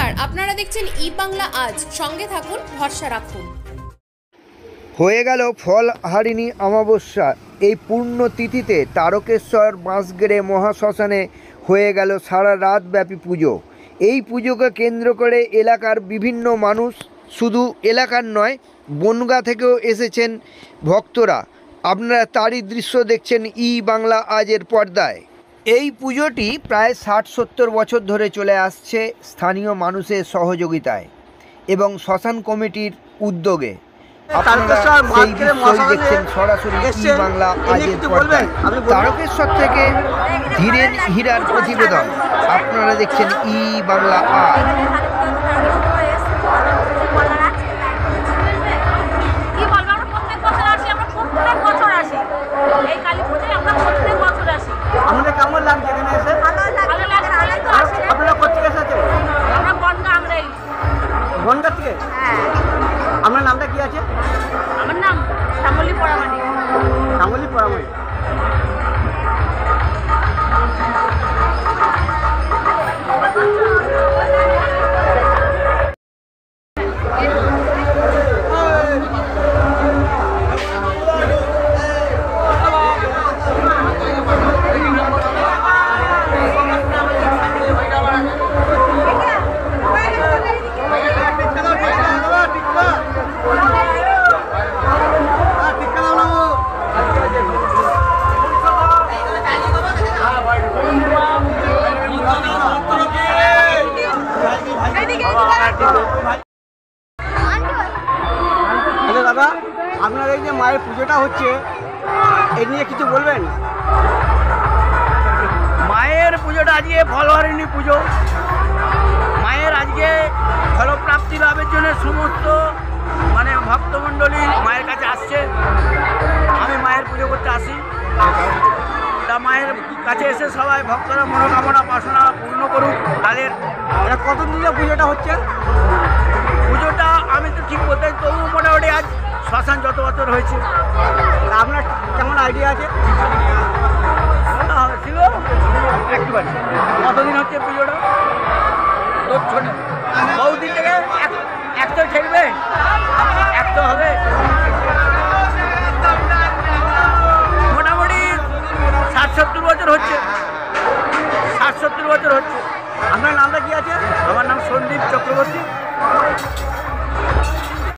নমস্কার, আপনারা দেখছেন ই বাংলা আজ। সঙ্গে থাকুন, ভরসা রাখুন। হয়ে গেল ফলহারিণী অমাবস্যা। এই পূর্ণ তিথিতে তারকেশ্বর বাঁশগেড়ে মহাশ্মশানে হয়ে গেল সারা রাতব্যাপী পুজো। এই পুজোকে কেন্দ্র করে এলাকার বিভিন্ন মানুষ, শুধু এলাকার নয় বনগাঁ থেকেও এসেছেন ভক্তরা। আপনারা তারই দৃশ্য দেখছেন ই বাংলা আজের পর্দায়। এই পুজোটি প্রায় ৬০-৭০ বছর ধরে চলে আসছে স্থানীয় মানুষের সহযোগিতায় এবং শ্মশান কমিটির উদ্যোগে। আপনারা সেই দৃশ্যই দেখছেন সরাসরি ই বাংলা আজের পর্দায়। তারকেশ্বর থেকে ধীরেন হীরার প্রতিবেদন। আপনারা দেখছেন ই বাংলা আজ। আমাদের কেমন লাগছে এখানে এসে? আপনারা কোথেকে এসেছেন? বনগাঁ থেকে? আপনার নামটা কি আছে? আমার নাম শ্যামলী পরামানি। শ্যামলী পরামানি। আচ্ছা দাদা, আপনার এই যে মায়ের পুজোটা হচ্ছে, এই নিয়ে কিছু বলবেন? মায়ের পুজোটা আজকে ফলহারিণী পুজো। মায়ের আজকে ফলপ্রাপ্তি লাভের জন্য সমস্ত ভক্তমণ্ডলী মায়ের কাছে আসছে। আমি মায়ের পুজো করতে আসি। তা মায়ের কাছে এসে সবাই ভক্তরা মনোকামনা বাসনা পূর্ণ করুক তাদের। কতদিন ধরে পুজোটা হচ্ছে? পুজোটা আমি তো ঠিক বলতে, তবু মোটামুটি আজ শ্মশান যত বছর হয়েছে। আপনার কেমন আইডিয়া আছে? ছিল একটু বাড়ি। কতদিন হচ্ছে পুজোটা? তোর ছোট বহুদিন থেকে এক তো ঠেকবে, এক তো হবে।